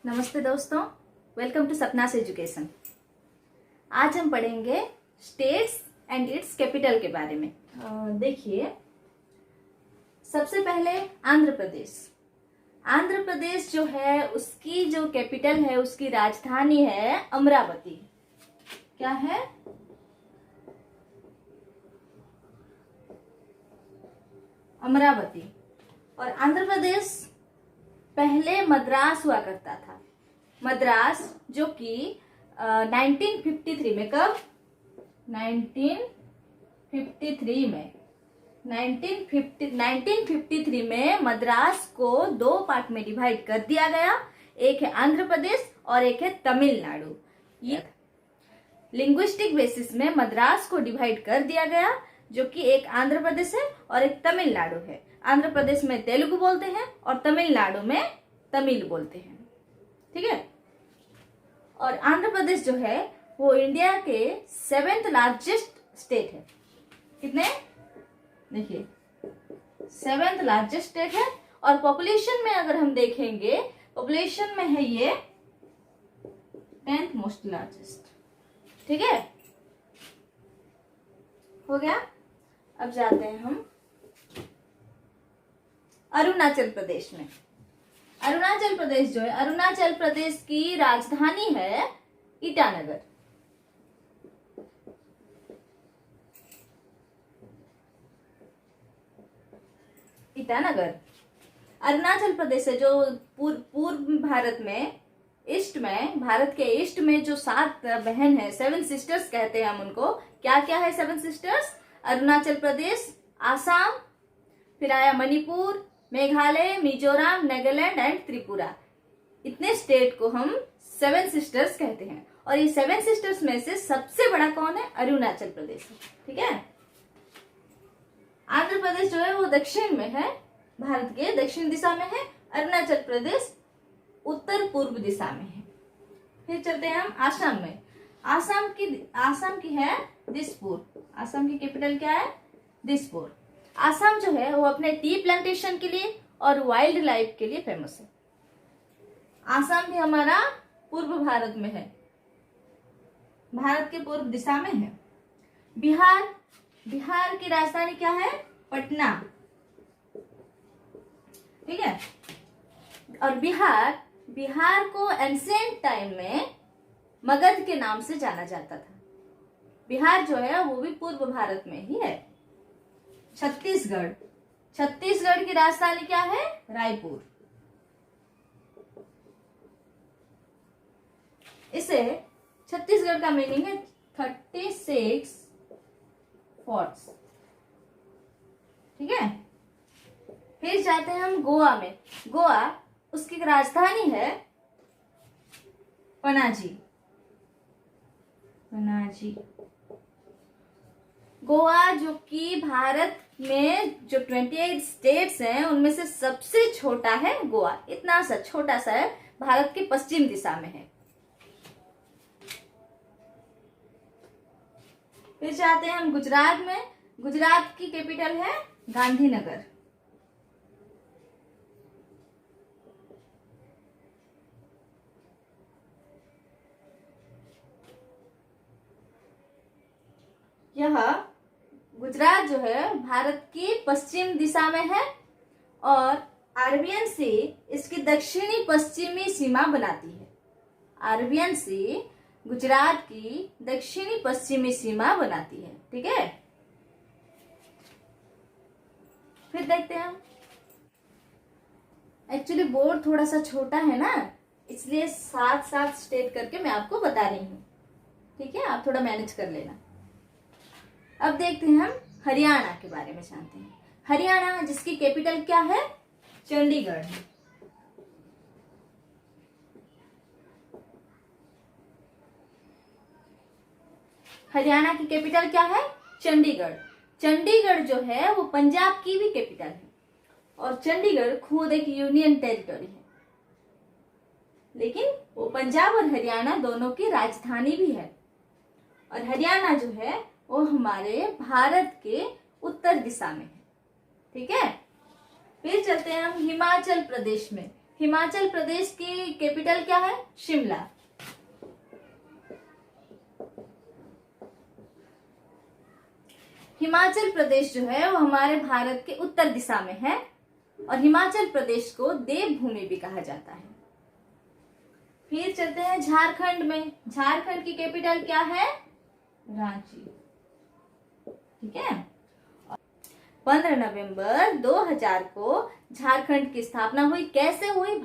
नमस्ते दोस्तों, welcome to सपनास education. आज हम पढ़ेंगे स्टेट्स एंड इट्स कैपिटल के बारे में। देखिए, सबसे पहले आंध्र प्रदेश। आंध्र प्रदेश जो है उसकी जो कैपिटल है, उसकी राजधानी है अमरावती। क्या है? अमरावती। और आंध्र प्रदेश पहले मद्रास हुआ करता था। मद्रास जो कि 1953 में, कब? 1953 में मद्रास को दो पार्ट में डिवाइड कर दिया गया। एक है आंध्र प्रदेश और एक है तमिलनाडु। ये लिंग्विस्टिक बेसिस में मद्रास को डिवाइड कर दिया गया, जो कि एक आंध्र प्रदेश है और एक तमिलनाडु है। आंध्र प्रदेश में तेलुगु बोलते हैं और तमिलनाडु में तमिल बोलते हैं। ठीक है। और आंध्र प्रदेश जो है वो इंडिया के 7th लार्जेस्ट स्टेट है। कितने? देखिए, 7th लार्जेस्ट स्टेट है। और पॉपुलेशन में अगर हम देखेंगे, पॉपुलेशन में है ये 10th मोस्ट लार्जेस्ट। ठीक है, हो गया। अब जाते हैं हम अरुणाचल प्रदेश में। अरुणाचल प्रदेश जो है, अरुणाचल प्रदेश की राजधानी है ईटानगर। ईटानगर अरुणाचल प्रदेश है, जो पूर्व भारत में, ईस्ट में, भारत के ईस्ट में जो 7 बहन है, 7 सिस्टर्स कहते हैं हम उनको। क्या क्या है 7 सिस्टर्स? अरुणाचल प्रदेश, आसाम, फिर आया मणिपुर, मेघालय, मिजोरम, नागालैंड एंड त्रिपुरा। इतने स्टेट को हम 7 सिस्टर्स कहते हैं। और ये 7 सिस्टर्स में से सबसे बड़ा कौन है? अरुणाचल प्रदेश। ठीक है। आंध्र प्रदेश जो है वो दक्षिण में है, भारत के दक्षिण दिशा में है। अरुणाचल प्रदेश उत्तर पूर्व दिशा में है। फिर चलते हैं हम आसाम में। आसाम की है दिसपुर। आसाम की कैपिटल क्या है? दिसपुर। आसाम जो है वो अपने टी प्लांटेशन के लिए और वाइल्ड लाइफ के लिए फेमस है। आसाम भी हमारा पूर्व भारत में है, भारत के पूर्व दिशा में है। बिहार की राजधानी क्या है? पटना। ठीक है। और बिहार को एंशिएंट टाइम में मगध के नाम से जाना जाता था। बिहार जो है वो भी पूर्व भारत में ही है। छत्तीसगढ़ की राजधानी क्या है? रायपुर। इसे छत्तीसगढ़ का मीनिंग है 36 फोर्ट्स। ठीक है। फिर जाते हैं हम गोवा में। गोवा, उसकी राजधानी है पनाजी। गोवा जो कि भारत में जो 28 स्टेट्स हैं उनमें से सबसे छोटा है गोवा। इतना सा छोटा सा है, भारत के पश्चिम दिशा में है। फिर जाते हैं हम गुजरात में। गुजरात की कैपिटल है गांधीनगर। यह गुजरात जो है भारत की पश्चिम दिशा में है और अरेबियन सी इसकी दक्षिणी पश्चिमी सीमा बनाती है। अरेबियन सी गुजरात की दक्षिणी पश्चिमी सीमा बनाती है। ठीक है। फिर देखते हैं हम, एक्चुअली बोर्ड थोड़ा सा छोटा है ना, इसलिए 7 स्टेट करके मैं आपको बता रही हूँ। ठीक है, आप थोड़ा मैनेज कर लेना। अब देखते हैं हम हरियाणा के बारे में जानते हैं। हरियाणा जिसकी कैपिटल क्या है? चंडीगढ़। हरियाणा की कैपिटल क्या है? चंडीगढ़। चंडीगढ़ जो है वो पंजाब की भी कैपिटल है और चंडीगढ़ खुद एक यूनियन टेरिटरी है, लेकिन वो पंजाब और हरियाणा दोनों की राजधानी भी है। और हरियाणा जो है वो हमारे भारत के उत्तर दिशा में है। ठीक है। फिर चलते हैं हम हिमाचल प्रदेश में। हिमाचल प्रदेश की कैपिटल क्या है? शिमला। हिमाचल प्रदेश जो है वो हमारे भारत के उत्तर दिशा में है और हिमाचल प्रदेश को देवभूमि भी कहा जाता है। फिर चलते हैं झारखंड में। झारखंड की कैपिटल क्या है? रांची। ठीक है। 15 नवंबर 2000 को झारखंड की स्थापना हुई। कैसे हुई?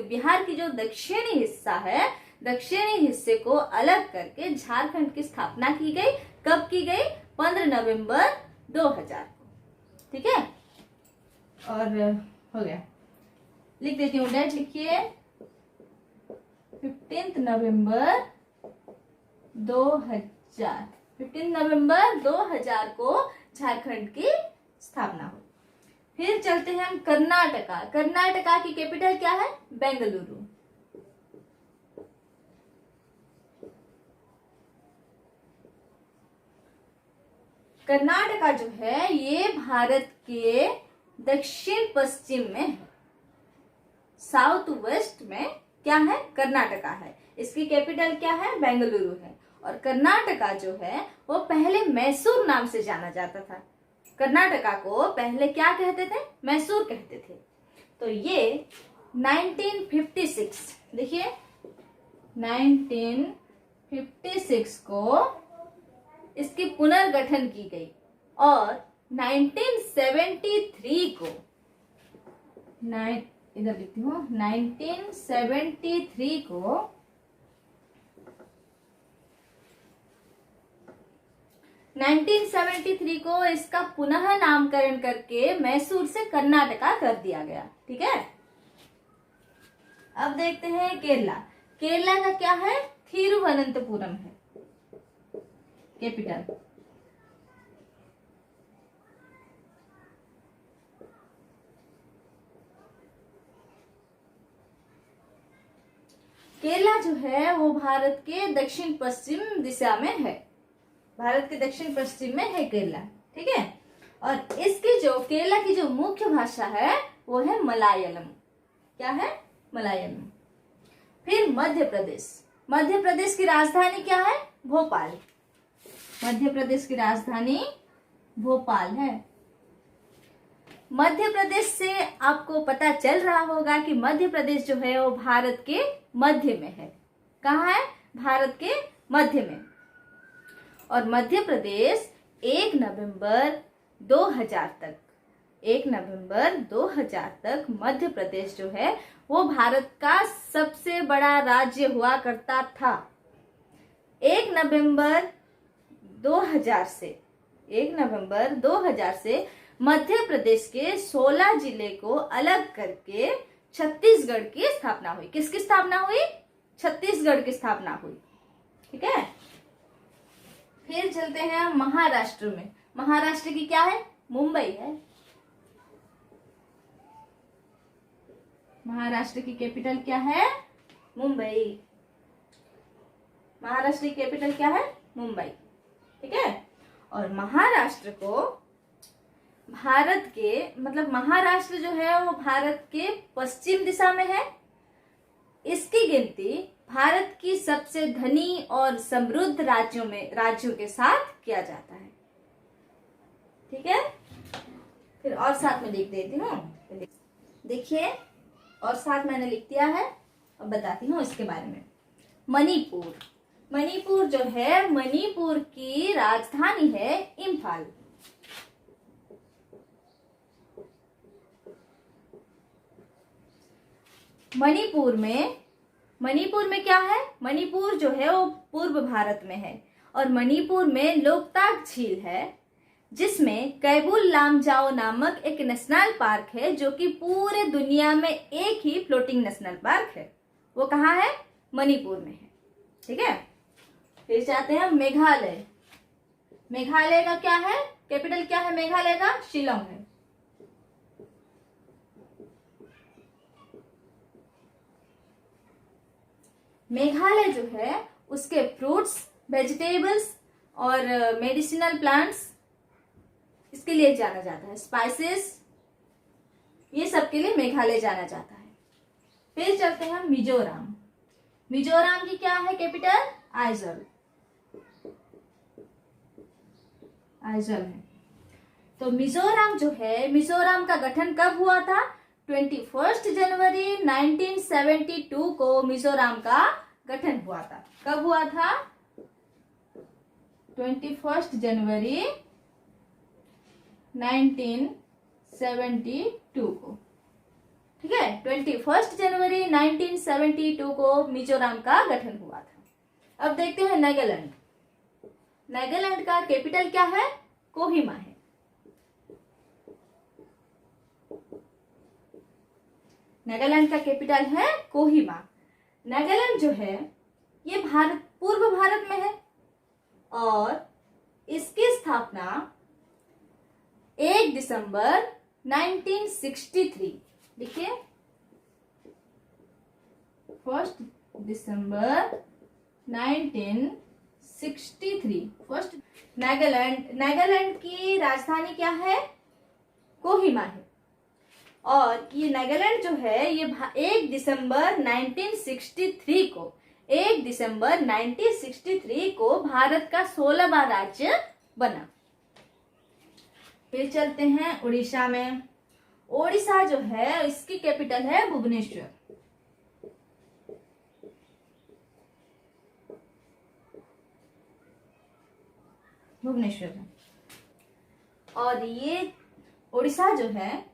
बिहार की जो दक्षिणी हिस्सा है, दक्षिणी हिस्से को अलग करके झारखंड की स्थापना की गई। कब की गई? 15 नवंबर 2000 को। ठीक है। और हो गया, लिख देती हूँ, डेट लिखिए 15 नवंबर 2000। 15 नवंबर 2000 को झारखंड की स्थापना हुई। फिर चलते हैं हम कर्नाटका। कर्नाटका की कैपिटल क्या है? बेंगलुरु। कर्नाटका जो है ये भारत के दक्षिण पश्चिम में है, साउथ वेस्ट में क्या है? कर्नाटका है। इसकी कैपिटल क्या है? बेंगलुरु है। और कर्नाटका जो है वो पहले मैसूर नाम से जाना जाता था। कर्नाटका को पहले क्या कहते थे? मैसूर कहते थे। तो ये 1956, देखिए 1956 को इसकी पुनर्गठन की गई और 1973 को इधर लिखती हूँ 1973 को इसका पुनः नामकरण करके मैसूर से कर्नाटका कर दिया गया। ठीक है। अब देखते हैं केरला। केरला का क्या है? थिरुवनंतपुरम है कैपिटल। केरला जो है वो भारत के दक्षिण पश्चिम दिशा में है। भारत के दक्षिण पश्चिम में है केरला। ठीक है। और इसकी जो केरला की जो मुख्य भाषा है वो है मलयालम। क्या है? मलयालम। फिर मध्य प्रदेश। मध्य प्रदेश की राजधानी क्या है? भोपाल। मध्य प्रदेश की राजधानी भोपाल है। मध्य प्रदेश से आपको पता चल रहा होगा कि मध्य प्रदेश जो है वो भारत के मध्य में है। कहाँ है? भारत के मध्य में। और मध्य प्रदेश 1 नवंबर 2000 तक मध्य प्रदेश जो है वो भारत का सबसे बड़ा राज्य हुआ करता था। 1 नवंबर 2000 से मध्य प्रदेश के 16 जिले को अलग करके छत्तीसगढ़ की स्थापना हुई। किसकी स्थापना हुई? छत्तीसगढ़ की स्थापना हुई। ठीक है। फिर चलते हैं महाराष्ट्र में। महाराष्ट्र की क्या है? मुंबई है। महाराष्ट्र की कैपिटल क्या है? मुंबई। महाराष्ट्र की कैपिटल क्या है? मुंबई। ठीक है। और महाराष्ट्र को भारत के महाराष्ट्र जो है वो भारत के पश्चिम दिशा में है। इसकी गिनती भारत की सबसे धनी और समृद्ध राज्यों के साथ किया जाता है। ठीक है। फिर और साथ में लिख देती हूँ। देखिए और साथ मैंने लिख दिया है। अब बताती हूँ इसके बारे में। मणिपुर। मणिपुर जो है, मणिपुर की राजधानी है इम्फाल। मणिपुर में क्या है? मणिपुर जो है वो पूर्व भारत में है और मणिपुर में लोकताक झील है जिसमें कैबुल लामजाओ नामक एक नेशनल पार्क है जो कि पूरे दुनिया में एक ही फ्लोटिंग नेशनल पार्क है। वो कहाँ है? मणिपुर में है। ठीक है। फिर जाते हैं मेघालय। मेघालय का क्या है? कैपिटल क्या है मेघालय का? शिलोंग है। मेघालय जो है उसके फ्रूट्स, वेजिटेबल्स और मेडिसिनल प्लांट्स इसके लिए जाना जाता है। स्पाइसेस, ये सब के लिए मेघालय जाना जाता है। फिर चलते हैं मिजोरम। मिजोरम की क्या है कैपिटल? आइजल। आइजल है। तो मिजोरम जो है, मिजोरम का गठन कब हुआ था? 21 जनवरी 1972 को मिजोरम का गठन हुआ था। कब हुआ था? 21 जनवरी 1972 को। ठीक है, 21 जनवरी 1972 को मिजोरम का गठन हुआ था। अब देखते हैं नागालैंड। नागालैंड का कैपिटल क्या है? कोहिमा है। नागालैंड का कैपिटल है कोहिमा। नागालैंड जो है ये पूर्व भारत में है और इसकी स्थापना 1 दिसंबर 1963, देखिए 1 दिसंबर 1963 फर्स्ट। नागालैंड की राजधानी क्या है? कोहिमा है। और ये नागालैंड जो है ये 1 दिसंबर 1963 को 1 दिसंबर 1963 को भारत का 16वां राज्य बना। फिर चलते हैं उड़ीसा में। ओडिशा जो है इसकी कैपिटल है भुवनेश्वर। भुवनेश्वर है। और ये ओडिशा जो है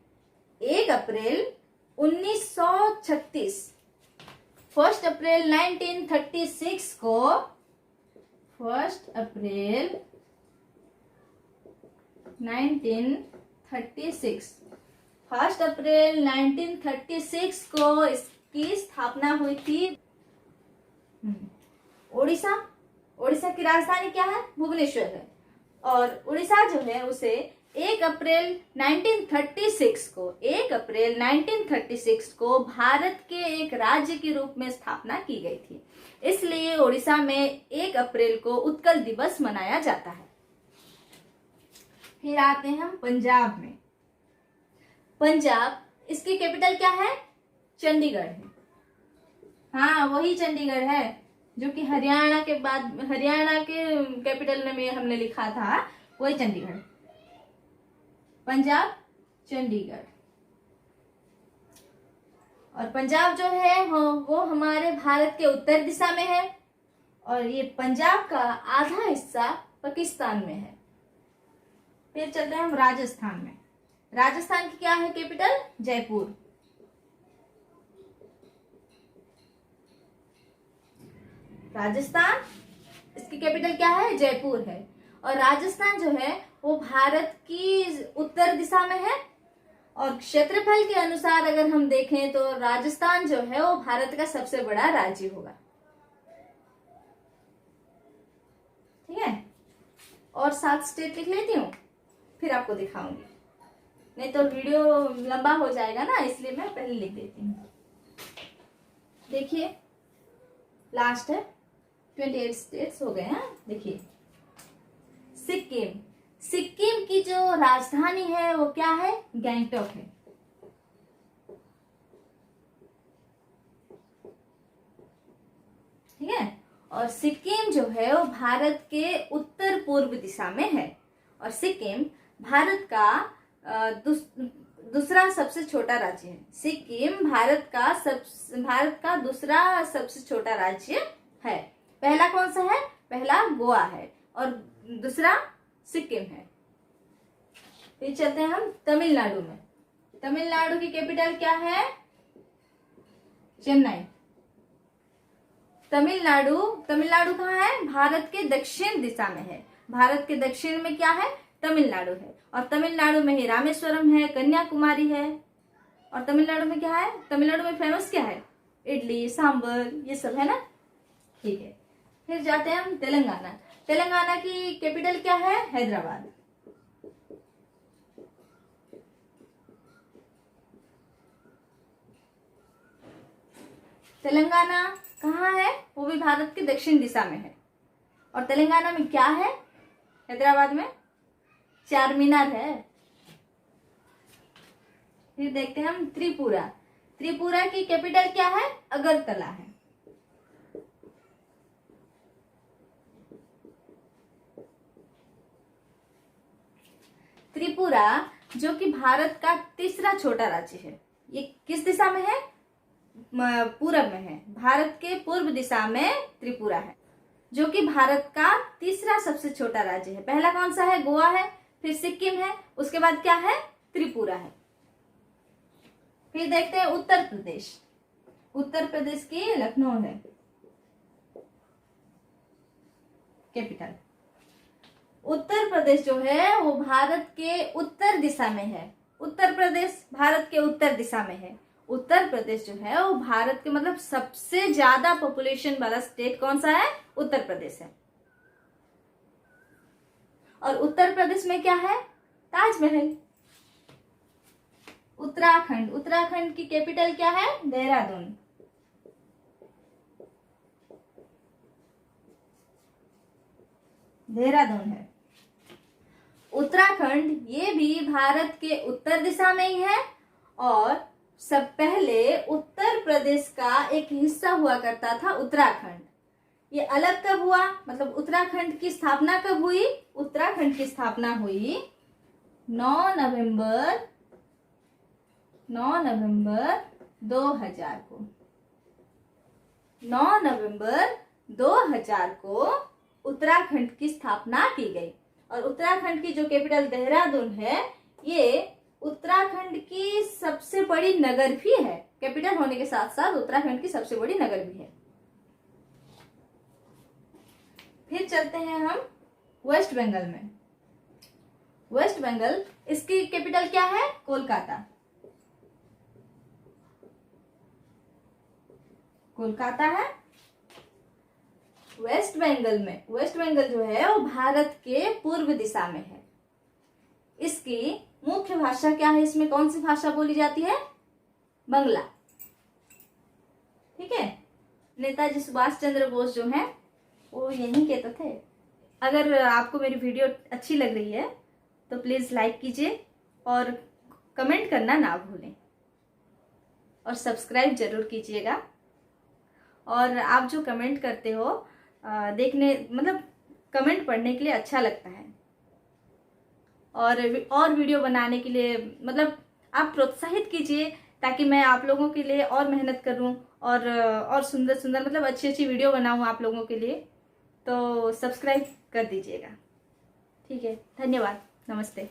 1 अप्रैल 1936 1 अप्रैल 1936 को 1 अप्रैल 1936 1 अप्रैल 1936 को इसकी स्थापना हुई थी। ओडिशा की राजधानी क्या है? भुवनेश्वर है। और उड़ीसा जो है उसे 1 अप्रैल 1936 को भारत के एक राज्य के रूप में स्थापना की गई थी। इसलिए ओडिशा में 1 अप्रैल को उत्कल दिवस मनाया जाता है। फिर आते हैं हम पंजाब में। पंजाब, इसकी कैपिटल क्या है? चंडीगढ़ है। हाँ, वही चंडीगढ़ है जो कि हरियाणा के कैपिटल में हमने लिखा था, वही चंडीगढ़। पंजाब, चंडीगढ़। और पंजाब जो है वो हमारे भारत के उत्तर दिशा में है और ये पंजाब का आधा हिस्सा पाकिस्तान में है। फिर चलते हैं हम राजस्थान में। राजस्थान की क्या है कैपिटल? जयपुर। राजस्थान, इसकी कैपिटल क्या है? जयपुर है। और राजस्थान जो है वो भारत की उत्तर दिशा में है और क्षेत्रफल के अनुसार अगर हम देखें तो राजस्थान जो है वो भारत का सबसे बड़ा राज्य होगा। ठीक है, और 7 स्टेट लिख लेती हूँ, फिर आपको दिखाऊंगी, नहीं तो वीडियो लंबा हो जाएगा ना, इसलिए मैं पहले लिख देती हूँ। देखिए लास्ट है, 28 स्टेट्स हो गए हैं। देखिए सिक्किम की जो राजधानी है वो क्या है? गैंगटॉक है। ठीक है, और सिक्किम जो है वो भारत के उत्तर पूर्व दिशा में है और सिक्किम भारत का दूसरा सबसे छोटा राज्य है। सिक्किम भारत का दूसरा सबसे छोटा राज्य है। पहला कौन सा है? पहला गोवा है और दूसरा सिक्किम है। फिर चलते हैं हम तमिलनाडु में। तमिलनाडु की कैपिटल क्या है? चेन्नई। तमिलनाडु कहाँ है? भारत के दक्षिण दिशा में है। भारत के दक्षिण में क्या है? तमिलनाडु है। और तमिलनाडु में ही रामेश्वरम है, कन्याकुमारी है। और तमिलनाडु में क्या है? तमिलनाडु में फेमस क्या है? इडली, सांबर, ये सब है ना। ठीक है, फिर जाते हैं हम तेलंगाना। तेलंगाना की कैपिटल क्या है? हैदराबाद। तेलंगाना कहाँ है? वो भी भारत के दक्षिण दिशा में है। और तेलंगाना में क्या है? हैदराबाद में चार मीनार है। फिर देखते हैं हम त्रिपुरा। त्रिपुरा की कैपिटल क्या है? अगरतला है। त्रिपुरा जो कि भारत का तीसरा छोटा राज्य है, ये किस दिशा में है? पूरब में है। भारत के पूर्व दिशा में त्रिपुरा है, जो कि भारत का तीसरा सबसे छोटा राज्य है। पहला कौन सा है? गोवा है, फिर सिक्किम है, उसके बाद क्या है? त्रिपुरा है। फिर देखते हैं उत्तर प्रदेश। उत्तर प्रदेश की लखनऊ है कैपिटल। उत्तर प्रदेश जो है वो भारत के उत्तर दिशा में है। उत्तर प्रदेश भारत के उत्तर दिशा में है। उत्तर प्रदेश जो है वो भारत के मतलब सबसे ज्यादा पॉपुलेशन वाला स्टेट कौन सा है? उत्तर प्रदेश है। और उत्तर प्रदेश में क्या है? ताजमहल। उत्तराखंड। उत्तराखंड की कैपिटल क्या है? देहरादून। देहरादून है। उत्तराखंड ये भी भारत के उत्तर दिशा में ही है और सब पहले उत्तर प्रदेश का एक हिस्सा हुआ करता था उत्तराखंड। ये अलग कब हुआ? मतलब उत्तराखंड की स्थापना कब हुई? उत्तराखंड की स्थापना हुई 9 नवंबर 2000 को। 9 नवंबर 2000 को उत्तराखंड की स्थापना की गई। और उत्तराखंड की जो कैपिटल देहरादून है, ये उत्तराखंड की सबसे बड़ी नगर भी है। कैपिटल होने के साथ साथ उत्तराखंड की सबसे बड़ी नगर भी है। फिर चलते हैं हम वेस्ट बंगाल में। वेस्ट बंगाल, इसकी कैपिटल क्या है? कोलकाता। कोलकाता है। वेस्ट बंगाल में, वेस्ट बंगाल जो है वो भारत के पूर्व दिशा में है। इसकी मुख्य भाषा क्या है? इसमें कौन सी भाषा बोली जाती है? बंगला। ठीक है। नेताजी सुभाष चंद्र बोस जो है वो यही कहते थे। अगर आपको मेरी वीडियो अच्छी लग रही है तो प्लीज लाइक कीजिए और कमेंट करना ना भूलें और सब्सक्राइब जरूर वीडियोगा। और आप जो कमेंट करते हो देखने मतलब कमेंट पढ़ने के लिए अच्छा लगता है और वीडियो बनाने के लिए मतलब आप प्रोत्साहित कीजिए ताकि मैं आप लोगों के लिए और मेहनत करूं और सुंदर सुंदर मतलब अच्छी अच्छी वीडियो बनाऊं आप लोगों के लिए। तो सब्सक्राइब कर दीजिएगा। ठीक है, धन्यवाद, नमस्ते।